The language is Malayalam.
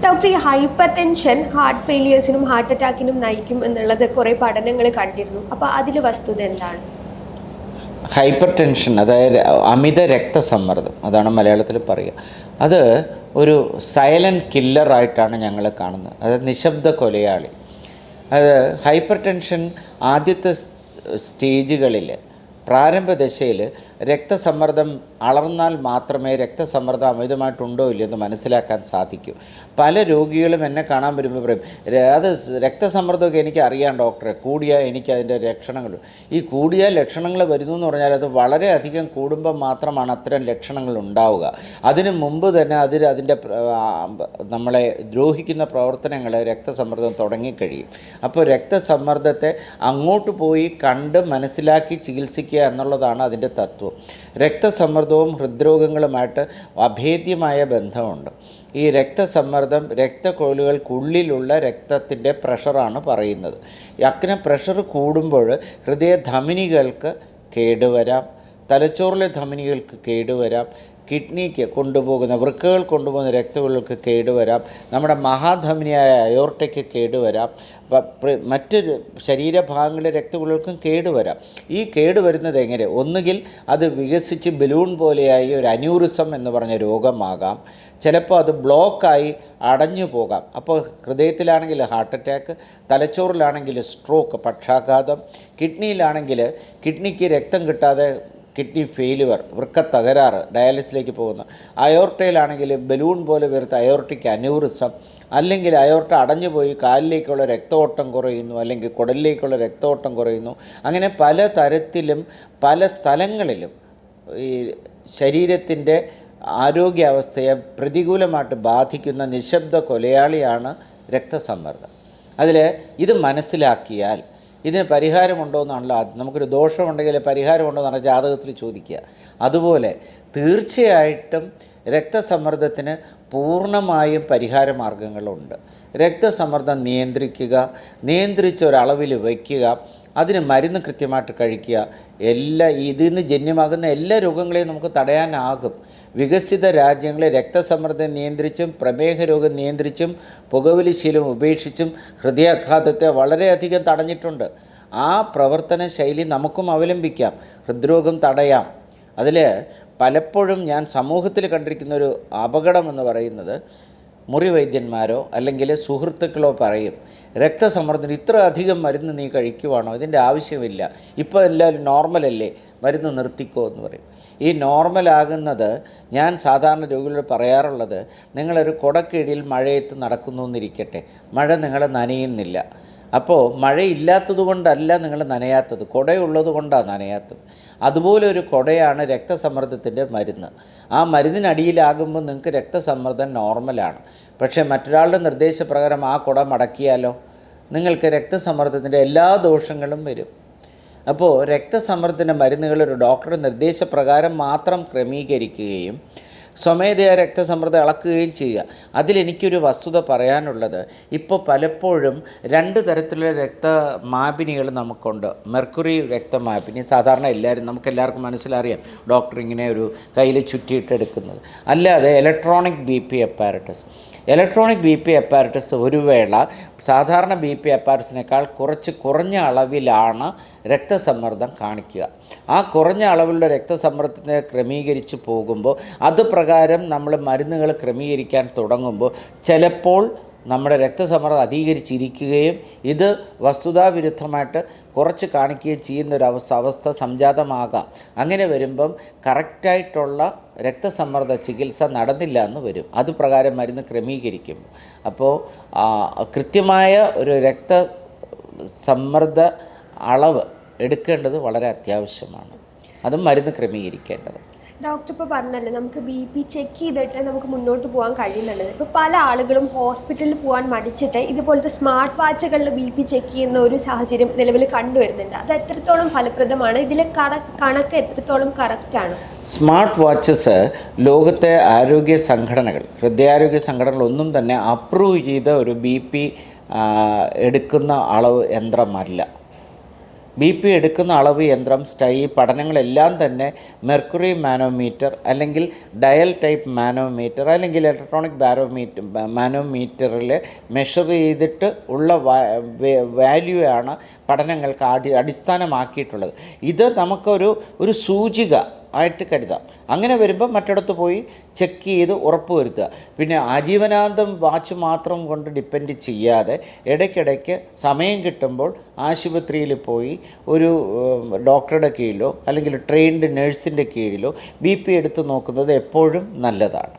ഡോക്ടർ, ഈ ഹൈപ്പർ ടെൻഷൻ ഹാർട്ട് ഫെയിലിയേഴ്സിനും ഹാർട്ട് അറ്റാക്കിനും നയിക്കും എന്നുള്ളത് കുറേ പഠനങ്ങൾ കണ്ടിരുന്നു. അപ്പോൾ അതിൽ വസ്തുത എന്താണ്? ഹൈപ്പർ ടെൻഷൻ, അതായത് അമിത രക്തസമ്മർദ്ദം, അതാണ് മലയാളത്തിൽ പറയുക. അത് ഒരു സൈലൻറ്റ് കില്ലറായിട്ടാണ് ഞങ്ങൾ കാണുന്നത്. അതായത് നിശബ്ദ കൊലയാളി. അത് ഹൈപ്പർ ടെൻഷൻ ആദ്യത്തെ സ്റ്റേജുകളിൽ, പ്രാരംഭ ദശയിൽ രക്തസമ്മർദ്ദം അളർന്നാൽ മാത്രമേ രക്തസമ്മർദ്ദം അമിതമായിട്ടുണ്ടോ ഇല്ലയെന്ന് മനസ്സിലാക്കാൻ സാധിക്കൂ. പല രോഗികളും എന്നെ കാണാൻ വരുമ്പോൾ പറയും, അത് രക്തസമ്മർദ്ദമൊക്കെ എനിക്ക് അറിയാം ഡോക്ടറെ, കൂടിയാൽ എനിക്ക് അതിൻ്റെ ലക്ഷണങ്ങൾ. ഈ കൂടിയ ലക്ഷണങ്ങൾ വരുന്നു എന്ന് പറഞ്ഞാൽ അത് വളരെയധികം കൂടുമ്പോൾ മാത്രമാണ് അത്തരം ലക്ഷണങ്ങൾ ഉണ്ടാവുക. അതിനു മുമ്പ് തന്നെ അതിൻ്റെ നമ്മളെ ദ്രോഹിക്കുന്ന പ്രവർത്തനങ്ങൾ രക്തസമ്മർദ്ദം തുടങ്ങിക്കഴിയും. അപ്പോൾ രക്തസമ്മർദ്ദത്തെ അങ്ങോട്ട് പോയി കണ്ട് മനസ്സിലാക്കി ചികിത്സിക്കുക എന്നുള്ളതാണ് അതിൻ്റെ തത്വം. രക്തസമ്മർദ്ദവും ഹൃദ്രോഗങ്ങളുമായിട്ട് അഭേദ്യമായ ബന്ധമുണ്ട്. ഈ രക്തസമ്മർദ്ദം രക്തക്കൊഴലുകൾക്കുള്ളിലുള്ള രക്തത്തിൻ്റെ പ്രഷറാണ് പറയുന്നത്. അങ്ങനെ പ്രഷർ കൂടുമ്പോൾ ഹൃദയധമനികൾക്ക് കേടുവരാം, തലച്ചോറിലെ ധമനികൾക്ക് കേടുവരാം, കിഡ്നിക്ക് കൊണ്ടുപോകുന്ന വൃക്കകൾ കൊണ്ടുപോകുന്ന രക്തക്കൊഴലുകൾക്ക് കേടുവരാം, നമ്മുടെ മഹാധമനിയായ അയോർട്ടയ്ക്ക് കേടുവരാം, മറ്റൊരു ശരീരഭാഗങ്ങളിലെ രക്തക്കൊഴലുകൾക്കും കേടുവരാം. ഈ കേടുവരുന്നത് എങ്ങനെ? ഒന്നുകിൽ അത് വികസിച്ച് ബലൂൺ പോലെയായി ഒരു അന്യൂറിസം എന്ന് പറഞ്ഞ രോഗമാകാം, ചിലപ്പോൾ അത് ബ്ലോക്കായി അടഞ്ഞു പോകാം. അപ്പോൾ ഹൃദയത്തിലാണെങ്കിൽ ഹാർട്ട് അറ്റാക്ക്, തലച്ചോറിലാണെങ്കിൽ സ്ട്രോക്ക് പക്ഷാഘാതം, കിഡ്നിയിലാണെങ്കിൽ കിഡ്നിക്ക് രക്തം കിട്ടാതെ കിഡ്നി ഫെയിലുവർ, വൃക്ക തകരാറ്, ഡയാലിസിലേക്ക് പോകുന്ന, അയോർട്ടയിലാണെങ്കിൽ ബലൂൺ പോലെ വരുത്ത അയോർട്ടിക് അന്യൂറിസം, അല്ലെങ്കിൽ അയോർട്ട അടഞ്ഞുപോയി കാലിലേക്കുള്ള രക്തഓട്ടം കുറയുന്നു, അല്ലെങ്കിൽ കുടലിലേക്കുള്ള രക്തഓട്ടം കുറയുന്നു. അങ്ങനെ പല തരത്തിലും പല സ്ഥലങ്ങളിലും ഈ ശരീരത്തിൻ്റെ ആരോഗ്യാവസ്ഥയെ പ്രതികൂലമായിട്ട് ബാധിക്കുന്ന നിശബ്ദ കൊലയാളിയാണ് രക്തസമ്മർദ്ദം. അതിൽ ഇത് മനസ്സിലാക്കിയാൽ ഇതിന് പരിഹാരമുണ്ടോ എന്നാണല്ലോ ആദ്യം. നമുക്കൊരു ദോഷമുണ്ടെങ്കിൽ പരിഹാരമുണ്ടോ എന്നാണ് ജാതകത്തിൽ ചോദിക്കുക. അതുപോലെ തീർച്ചയായിട്ടും രക്തസമ്മർദ്ദത്തിന് പൂർണ്ണമായും പരിഹാര മാർഗങ്ങളുണ്ട്. രക്തസമ്മർദ്ദം നിയന്ത്രിക്കുക, നിയന്ത്രിച്ച ഒരളവിൽ വയ്ക്കുക, അതിന് മരുന്ന് കൃത്യമായിട്ട് കഴിക്കുക. ഇതിൽ നിന്ന് ജന്യമാകുന്ന എല്ലാ രോഗങ്ങളെയും നമുക്ക് തടയാനാകും. വികസിത രാജ്യങ്ങളെ രക്തസമ്മർദ്ദം നിയന്ത്രിച്ചും പ്രമേഹ രോഗം നിയന്ത്രിച്ചും പുകവലി ശീലം ഉപേക്ഷിച്ചും ഹൃദയാഘാതത്തെ വളരെയധികം തടഞ്ഞിട്ടുണ്ട്. ആ പ്രവർത്തന ശൈലി നമുക്കും അവലംബിക്കാം, ഹൃദ്രോഗം തടയാം. അതിൽ പലപ്പോഴും ഞാൻ സമൂഹത്തിൽ കണ്ടിരിക്കുന്ന ഒരു അപകടമെന്ന് പറയുന്നത്, മുറി വൈദ്യന്മാരോ അല്ലെങ്കിൽ സുഹൃത്തുക്കളോ പറയും, രക്തസമ്മർദ്ദത്തിന് ഇത്ര അധികം മരുന്ന് നീ കഴിക്കുവാണോ, ഇതിൻ്റെ ആവശ്യമില്ല, ഇപ്പോൾ എല്ലാവരും നോർമലല്ലേ, മരുന്ന് നിർത്തിക്കോ എന്ന് പറയും. ഈ നോർമലാകുന്നത്, ഞാൻ സാധാരണ രോഗികളോട് പറയാറുള്ളത്, നിങ്ങളൊരു കുടക്കീഴിൽ മഴയത്ത് നടക്കുന്നു എന്നിരിക്കട്ടെ, മഴ നിങ്ങളെ നനയുന്നില്ല. അപ്പോൾ മഴയില്ലാത്തത് കൊണ്ടല്ല നിങ്ങൾ നനയാത്തത്, കുടയുള്ളത് കൊണ്ടാണ് നനയാത്തത്. അതുപോലെ ഒരു കുടയാണ് രക്തസമ്മർദ്ദത്തിൻ്റെ മരുന്ന്. ആ മരുന്നിനടിയിലാകുമ്പോൾ നിങ്ങൾക്ക് രക്തസമ്മർദ്ദം നോർമലാണ്. പക്ഷേ മറ്റൊരാളുടെ നിർദ്ദേശപ്രകാരം ആ കുട മടക്കിയാലോ, നിങ്ങൾക്ക് രക്തസമ്മർദ്ദത്തിൻ്റെ എല്ലാ ദോഷങ്ങളും വരും. അപ്പോൾ രക്തസമ്മർദ്ദത്തിൻ്റെ മരുന്നുകൾ ഒരു ഡോക്ടറുടെ നിർദ്ദേശപ്രകാരം മാത്രം ക്രമീകരിക്കുകയും സ്വമേധയാ രക്തസമ്മർദ്ദം അളക്കുകയും ചെയ്യുക. അതിലെനിക്കൊരു വസ്തുത പറയാനുള്ളത്, ഇപ്പോൾ പലപ്പോഴും 2 തരത്തിലുള്ള രക്തമാപിനികൾ നമുക്കുണ്ട്. മെർക്കുറി രക്തമാപിനി സാധാരണ നമുക്കെല്ലാവർക്കും മനസ്സിലറിയാം, ഡോക്ടർ ഇങ്ങനെ ഒരു കയ്യിൽ ചുറ്റിയിട്ടെടുക്കുന്നത്. അല്ലാതെ electronic BP apparatus. Electronic BP apparatus ഒരു വേള സാധാരണ BP അപ്പാരറ്റസിനേക്കാൾ കുറച്ച് കുറഞ്ഞ അളവിലാണ് രക്തസമ്മർദ്ദം കാണിക്കുക. ആ കുറഞ്ഞ അളവിലുള്ള രക്തസമ്മർദ്ദത്തെ ക്രമീകരിച്ച് പോകുമ്പോൾ, അത് പ്രകാരം നമ്മൾ മരുന്നുകൾ ക്രമീകരിക്കാൻ തുടങ്ങുമ്പോൾ ചിലപ്പോൾ നമ്മുടെ രക്തസമ്മർദ്ദം അധികരിച്ചിരിക്കുകയും ഇത് വസ്തുതാവിരുദ്ധമായിട്ട് കുറച്ച് കാണിക്കുകയും ചെയ്യുന്നൊരവസ്ഥ സംജാതമാകാം. അങ്ങനെ വരുമ്പം കറക്റ്റായിട്ടുള്ള രക്തസമ്മർദ്ദ ചികിത്സ നടന്നില്ല എന്ന് വരും. അതുപ്രകാരം മരുന്ന് ക്രമീകരിക്കും. അപ്പോൾ കൃത്യമായ ഒരു രക്തസമ്മർദ്ദ അളവ് എടുക്കേണ്ടത് വളരെ അത്യാവശ്യമാണ്. അതും മരുന്ന് ക്രമീകരിക്കേണ്ടത്. ഡോക്ടർ ഇപ്പോൾ പറഞ്ഞല്ലോ, നമുക്ക് BP ചെക്ക് ചെയ്തിട്ട് നമുക്ക് മുന്നോട്ട് പോകാൻ കഴിയുന്നുള്ളത്. ഇപ്പോൾ പല ആളുകളും ഹോസ്പിറ്റലിൽ പോകാൻ മടിച്ചിട്ട് ഇതുപോലത്തെ സ്മാർട്ട് വാച്ചുകളിൽ BP ചെക്ക് ചെയ്യുന്ന ഒരു സാഹചര്യം നിലവിൽ കണ്ടുവരുന്നുണ്ട്. അത് എത്രത്തോളം ഫലപ്രദമാണ്? ഇതിലെ കണക്ക് എത്രത്തോളം കറക്റ്റാണ്? സ്മാർട്ട് വാച്ചസ് ലോകത്തെ ആരോഗ്യ സംഘടനകൾ, ഹൃദയാരോഗ്യ സംഘടനകളൊന്നും തന്നെ അപ്രൂവ് ചെയ്ത ഒരു BP എടുക്കുന്ന അളവ് യന്ത്രമല്ല. BP എടുക്കുന്ന അളവ് യന്ത്രം, പഠനങ്ങളെല്ലാം തന്നെ മെർക്കുറി മാനോമീറ്റർ അല്ലെങ്കിൽ ഡയൽ ടൈപ്പ് മാനോമീറ്റർ അല്ലെങ്കിൽ ഇലക്ട്രോണിക് മാനോമീറ്ററിൽ മെഷർ ചെയ്തിട്ട് ഉള്ള വാല്യൂ ആണ് പഠനങ്ങൾക്ക് അടിസ്ഥാനമാക്കിയിട്ടുള്ളത്. ഇത് നമുക്കൊരു സൂചിക ആയിട്ട് കരുതാം. അങ്ങനെ വരുമ്പോൾ മറ്റിടത്ത് പോയി ചെക്ക് ചെയ്ത് ഉറപ്പ് വരുത്തുക. പിന്നെ ആജീവനാന്തം വാച്ച് മാത്രം കൊണ്ട് ഡിപ്പെൻഡ് ചെയ്യാതെ ഇടയ്ക്കിടയ്ക്ക് സമയം കിട്ടുമ്പോൾ ആശുപത്രിയിൽ പോയി ഒരു ഡോക്ടറുടെ കീഴിലോ അല്ലെങ്കിൽ ട്രെയിൻഡ് നേഴ്സിൻ്റെ കീഴിലോ BP എടുത്ത് നോക്കുന്നത് എപ്പോഴും നല്ലതാണ്.